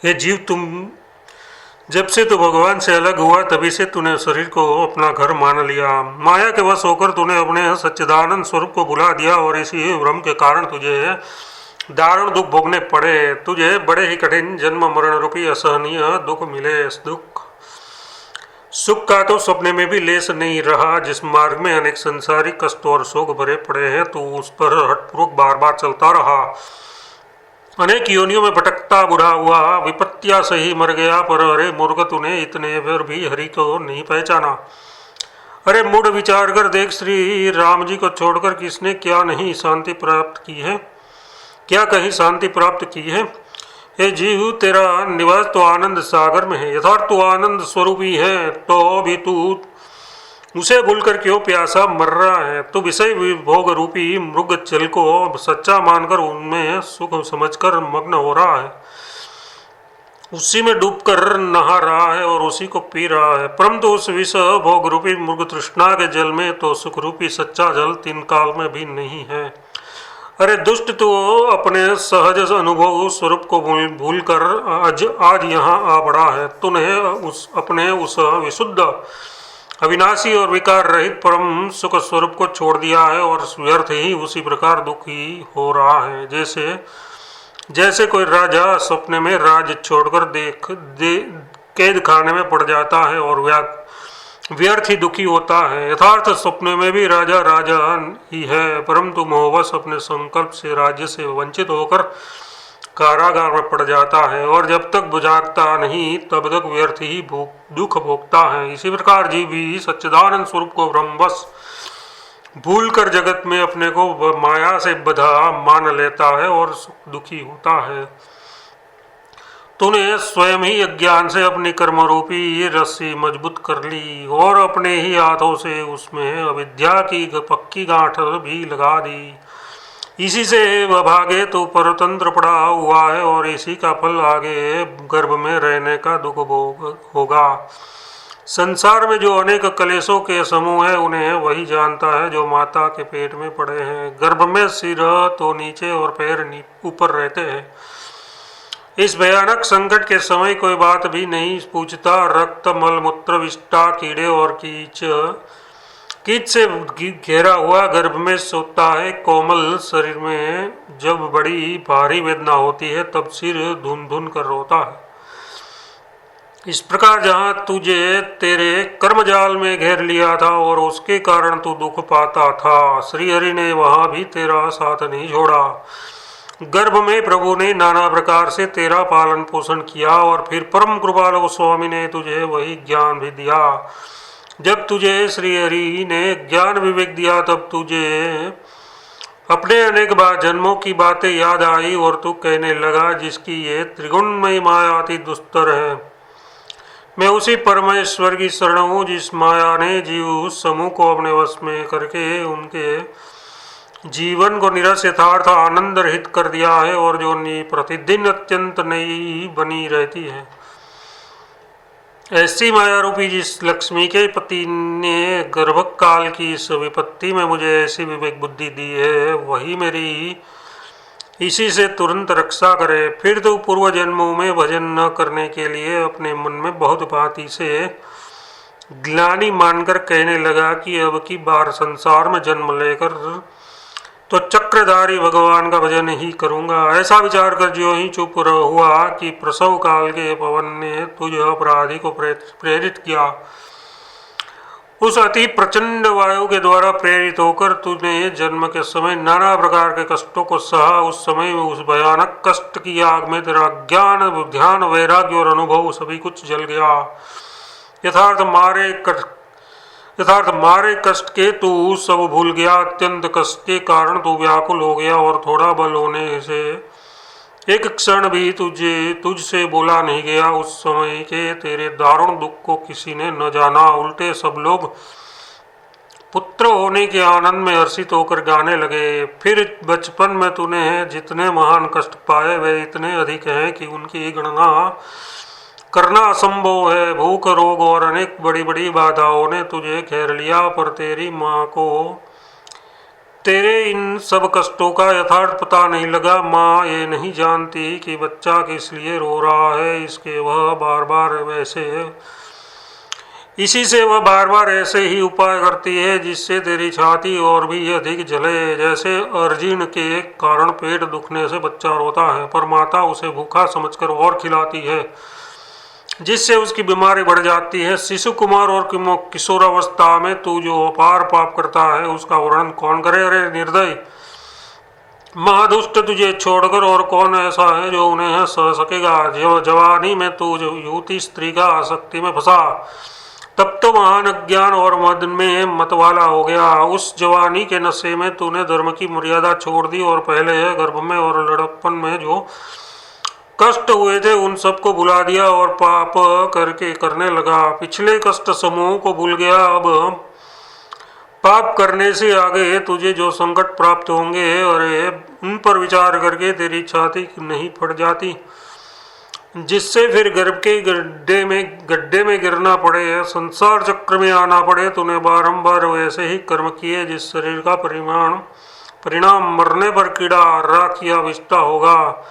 ये जीव तुम जब से तू भगवान से अलग हुआ तभी से तूने शरीर को अपना घर मान लिया। माया के वश होकर तूने अपने सच्चिदानंद स्वरूप को भुला दिया और इसी भ्रम के कारण तुझे दारुण दुख भोगने पड़े। तुझे बड़े ही कठिन जन्म मरण रूपी असहनीय दुख मिले। इस दुख सुख का तो सपने में भी लेस नहीं रहा। जिस मार्ग में अनेक संसारिक कष्ट और शोक भरे पड़े हैं तू उस पर हठपूर्वक बार बार चलता रहा। अनेक योनियों में भटकता बुढ़ा हुआ विपत्तियां से ही मर गया, पर अरे मूर्ख तूने इतने पर भी हरि को नहीं पहचाना। अरे मूढ़ विचार कर देख, श्री राम जी को छोड़कर किसने क्या नहीं शांति प्राप्त की है, क्या कहीं शांति प्राप्त की है। हे जीव, तेरा निवास तो आनंद सागर में है। यथार्थ तू आनंद स्वरूप ही है, तो भी तू उसे भूलकर क्यों प्यासा मर रहा है। तू विषय भोग रूपी मृग जल को सच्चा मानकर उनमें सुख समझकर मग्न हो रहा है, उसी में डूबकर नहा रहा है और उसी को पी रहा है। परंतु उस विष भोग रूपी मृग तृष्णा के जल में तो सुख रूपी सच्चा जल तीन काल में भी नहीं है। अरे दुष्ट, तू अपने सहज अनुभव स्वरूप को भूल कर आज यहाँ आ पड़ा है। तूने अपने उस विशुद्ध अविनाशी और विकार रहित परम सुख स्वरूप को छोड़ दिया है और व्यर्थ ही उसी प्रकार दुखी हो रहा है, जैसे कोई राजा सपने में राज छोड़कर कैद खाने में पड़ जाता है और व्यर्थ ही दुखी होता है। यथार्थ सपने में भी राजा राजा ही है, परंतु मोहवश अपने संकल्प से राज्य से वंचित होकर कारागार में पड़ जाता है और जब तक बुझाता नहीं तब तक व्यर्थ ही दुख भोगता है। इसी प्रकार जीव भी सच्चिदानंद स्वरूप को ब्रह्मवश भूल कर जगत में अपने को माया से बधा मान लेता है और दुखी होता है। तूने स्वयं ही अज्ञान से अपनी कर्म रूपी रस्सी मजबूत कर ली और अपने ही हाथों से उसमें अविद्या की पक्की गांठ भी लगा दी। इसी से भागे तो परतंत्र पड़ा हुआ है और इसी का फल आगे गर्भ में रहने का दुख भोग होगा। संसार में जो अनेक कलेशों के समूह है उन्हें वही जानता है जो माता के पेट में पड़े हैं। गर्भ में सिर तो नीचे और पैर ऊपर रहते हैं। इस भयानक संकट के समय कोई बात भी नहीं पूछता। रक्त मल मूत्र विष्ठा कीड़े और कीच से घेरा हुआ गर्भ में सोता है। कोमल शरीर में जब बड़ी भारी वेदना होती है तब सिर धुन धुन कर रोता है। इस प्रकार जहाँ तुझे तेरे कर्मजाल में घेर लिया था और उसके कारण तू दुख पाता था, श्री हरि ने वहाँ भी तेरा साथ नहीं छोड़ा। गर्भ में प्रभु ने नाना प्रकार से तेरा पालन पोषण किया और फिर परम कृपालु स्वामी ने तुझे वही ज्ञान भी दिया। जब तुझे श्री हरि ने ज्ञान विवेक दिया तब तुझे अपने अनेक बार जन्मों की बातें याद आई और तू कहने लगा, जिसकी ये त्रिगुणमयी माया अति दुस्तर है, मैं उसी परमेश्वर की शरण हूँ जिस माया ने जीव समूह को अपने वश में करके उनके जीवन को निरस यथार्थ आनंद रहित कर दिया है और जो प्रतिदिन अत्यंत नई बनी रहती है। ऐसी माया रूपी जिस लक्ष्मी के पति ने गर्भकाल की इस विपत्ति में मुझे ऐसी विवेक बुद्धि दी है, वही मेरी इसी से तुरंत रक्षा करे। फिर तो पूर्व जन्मों में भजन न करने के लिए अपने मन में बहुत भांति से ग्लानि मानकर कहने लगा कि अब की बार संसार में जन्म लेकर तो चक्रधारी भगवान का भजन ही करूंगा। ऐसा विचार कर जो ही चुप हुआ कि प्रसव काल के पवन ने तुझ अपराधी को प्रेरित किया। उस अति प्रचंड वायु के द्वारा प्रेरित होकर तूने जन्म के समय नाना प्रकार के कष्टों को सहा। उस समय में उस भयानक कष्ट की आग में तेरा ज्ञान ध्यान वैराग्य और अनुभव सभी कुछ जल गया। यथार्थ मारे कष्ट के तू सब भूल गया। अत्यंत कष्ट के कारण तू व्याकुल हो गया और थोड़ा बल होने से एक क्षण भी तुझसे बोला नहीं गया। उस समय के तेरे दारुण दुख को किसी ने न जाना। उल्टे सब लोग पुत्र होने के आनंद में हर्षित होकर गाने लगे। फिर बचपन में तूने जितने महान कष्ट पाए वे इतने अधिक हैं कि उनकी गणना करना असंभव है। भूख रोग और अनेक बड़ी बड़ी बाधाओं ने तुझे घेर लिया, पर तेरी माँ को तेरे इन सब कष्टों का यथार्थ पता नहीं लगा। माँ ये नहीं जानती कि बच्चा किस लिए रो रहा है, इसके वह बार बार वैसे इसी से वह बार बार ऐसे ही उपाय करती है जिससे तेरी छाती और भी अधिक जले। जैसे अर्जिन के कारण पेट दुखने से बच्चा रोता है, पर माता उसे भूखा समझकर और खिलाती है, जिससे उसकी बीमारी बढ़ जाती है। शिशु कुमार और किशोरावस्था में तू जो अपार पाप करता है उसका वर्णन कौन करे। अरे निर्दय महादुष्ट, तुझे छोड़कर और कौन ऐसा है जो उन्हें सह सकेगा। जो जवानी में तू जो युवती स्त्री का आसक्ति में फंसा, तब तो महान अज्ञान और मद में मतवाला हो गया। उस जवानी के नशे में तूने धर्म की मर्यादा छोड़ दी और पहले गर्भ में और लड़कपन में जो कष्ट हुए थे उन सबको भुला दिया और पाप करने लगा। पिछले कष्ट समूह को भूल गया। अब पाप करने से आगे तुझे जो संकट प्राप्त होंगे, अरे उन पर विचार करके तेरी छाती नहीं फट जाती, जिससे फिर गर्भ के गड्ढे में गिरना पड़े, संसार चक्र में आना पड़े। तूने बारंबार वैसे ही कर्म किए जिस शरीर का परिणाम मरने पर कीड़ा राख या विष्टा होगा।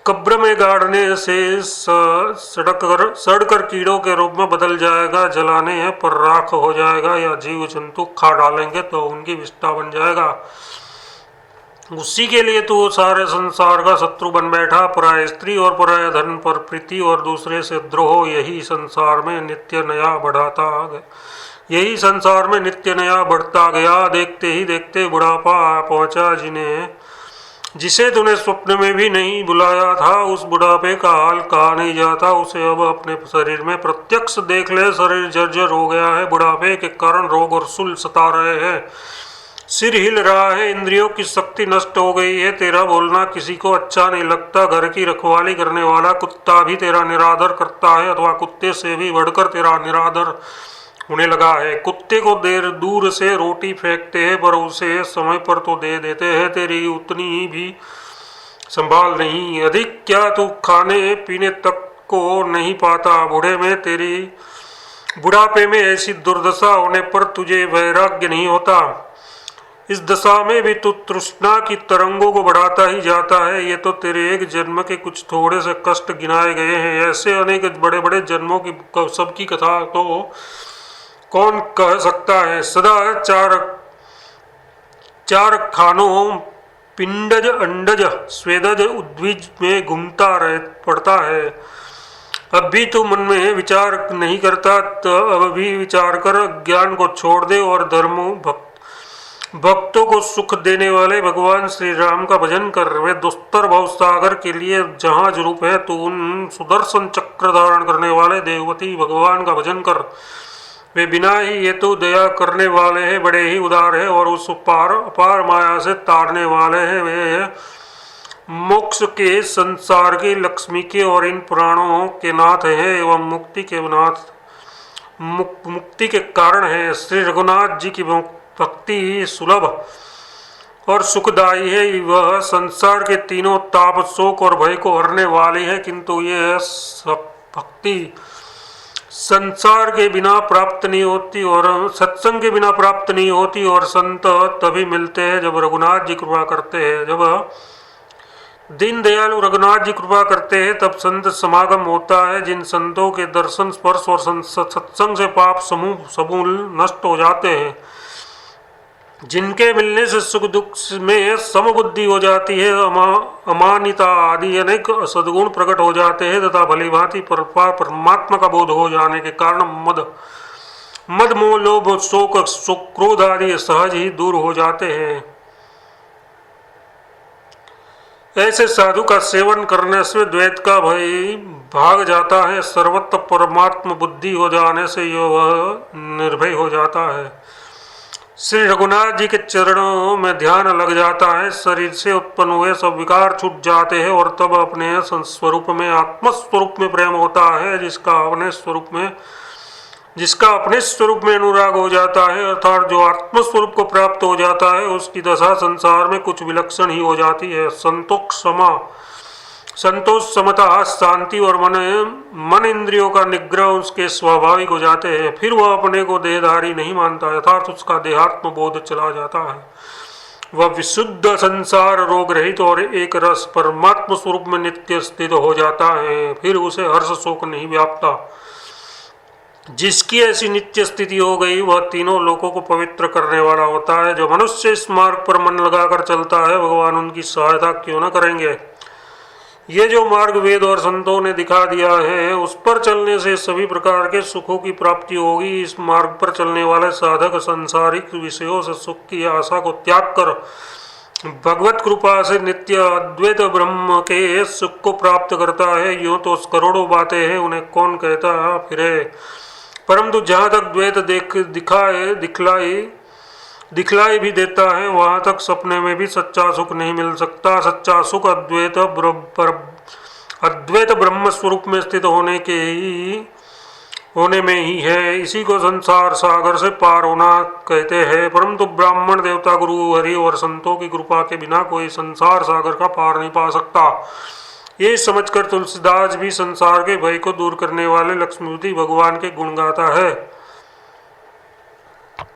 कब्र में गाड़ने से सड़कर कीड़ों के रूप में बदल जाएगा, जलाने पर राख हो जाएगा, या जीव जंतु खा डालेंगे तो उनकी विष्टा बन जाएगा। उसी के लिए तो सारे संसार का शत्रु बन बैठा। पराय स्त्री और पराय धन पर प्रीति और दूसरे से द्रोह, यही संसार में नित्य नया बढ़ता गया। देखते ही देखते बुढ़ापा पहुंचा, जिसे तूने स्वप्न में भी नहीं बुलाया था। उस बुढ़ापे का हाल कहा नहीं जाता, उसे अब अपने शरीर में प्रत्यक्ष देख ले। शरीर जर्जर हो गया है, बुढ़ापे के कारण रोग और शूल सता रहे हैं, सिर हिल रहा है, इंद्रियों की शक्ति नष्ट हो गई है, तेरा बोलना किसी को अच्छा नहीं लगता। घर की रखवाली करने वाला कुत्ता भी तेरा निरादर करता है, अथवा कुत्ते से भी बढ़कर तेरा निरादर होने लगा है। कुत्ते को देर दूर से रोटी फेंकते हैं पर उसे समय पर तो दे देते हैं, तेरी उतनी भी संभाल नहीं। अधिक क्या तू खाने पीने तक को नहीं पाता। बुढ़ापे में ऐसी दुर्दशा होने पर तुझे वैराग्य नहीं होता। इस दशा में भी तू तृष्णा की तरंगों को बढ़ाता ही जाता है। ये तो तेरे एक जन्म के कुछ थोड़े से कष्ट गिनाए गए हैं, ऐसे अनेक बड़े बड़े जन्मों की सबकी कथा तो कौन कह सकता है। सदा चार खानों पिंडज अंडज स्वेदज उद्भिज में घूमता पड़ता है। अब भी तू मन में विचार नहीं करता, तो अब भी विचार कर ज्ञान को छोड़ दे और भक्तों को सुख देने वाले भगवान श्री राम का भजन कर। वे दुस्तर भवसागर के लिए जहाज रूप है, तू उन सुदर्शन चक्र धारण करने वाले देववती भगवान का भजन कर। वे बिना ही ये तो दया करने वाले हैं, बड़े ही उदार है और उस अपार माया से तारने वाले हैं। वे मोक्ष के, संसार की, लक्ष्मी के और इन प्राणों के नाथ हैं एवं मुक्ति के कारण है। श्री रघुनाथ जी की भक्ति सुलभ और सुखदायी है। वह संसार के तीनों ताप, शोक और भय को हरने वाली है, किंतु यह भक्ति संसार के बिना प्राप्त नहीं होती और सत्संग के बिना प्राप्त नहीं होती। और संत तभी मिलते हैं जब रघुनाथ जी कृपा करते हैं। जब दीन दयालु रघुनाथ जी कृपा करते हैं तब संत समागम होता है। जिन संतों के दर्शन, स्पर्श और सत्संग से पाप समूल नष्ट हो जाते हैं, जिनके मिलने से सुख दुख में समबुद्धि हो जाती है, अमानिता आदि अनेक सद्गुण प्रकट हो जाते हैं तथा भली भांति परमात्मा का बोध हो जाने के कारण मद मोह लोभ शोक क्रोध आदि सहज ही दूर हो जाते हैं। ऐसे साधु का सेवन करने से द्वैत का भय भाग जाता है। सर्वत्र परमात्मा बुद्धि हो जाने से वह निर्भय हो जाता है। श्री रघुनाथ जी के चरणों में ध्यान लग जाता है। शरीर से उत्पन्न हुए सब विकार छूट जाते हैं और तब अपने स्वरूप में, आत्मस्वरूप में प्रेम होता है। जिसका अपने स्वरूप में अनुराग हो जाता है, अर्थात जो आत्मस्वरूप को प्राप्त हो जाता है, उसकी दशा संसार में कुछ विलक्षण ही हो जाती है। संतोष, समता, शांति और मन इंद्रियों का निग्रह उसके स्वाभाविक हो जाते हैं। फिर वह अपने को देहधारी नहीं मानता, अर्थात उसका देहात्म बोध चला जाता है। वह विशुद्ध संसार रोग रहित और एक रस परमात्म स्वरूप में नित्य स्थित हो जाता है, फिर उसे हर्ष शोक नहीं व्यापता। जिसकी ऐसी नित्य स्थिति हो गई वह तीनों लोकों को पवित्र करने वाला होता है। जो मनुष्य इस मार्ग पर मन लगाकर चलता है भगवान उनकी सहायता क्यों न करेंगे। ये जो मार्ग वेद और संतों ने दिखा दिया है उस पर चलने से सभी प्रकार के सुखों की प्राप्ति होगी। इस मार्ग पर चलने वाले साधक संसारिक विषयों से सुख की आशा को त्याग कर भगवत कृपा से नित्य अद्वैत ब्रह्म के सुख को प्राप्त करता है। यूँ तो करोड़ों बातें हैं, उन्हें कौन कहता फिरे, परंतु जहाँ तक द्वैत दिखलाई भी देता है वहाँ तक सपने में भी सच्चा सुख नहीं मिल सकता। सच्चा सुख अद्वैत ब्रह्म स्वरूप में स्थित होने में ही है। इसी को संसार सागर से पार होना कहते हैं। परंतु ब्राह्मण देवता गुरु हरि और संतों की कृपा के बिना कोई संसार सागर का पार नहीं पा सकता। ये समझकर तुलसीदास भी संसार के भय को दूर करने वाले लक्ष्मीपति भगवान के गुण गाता है।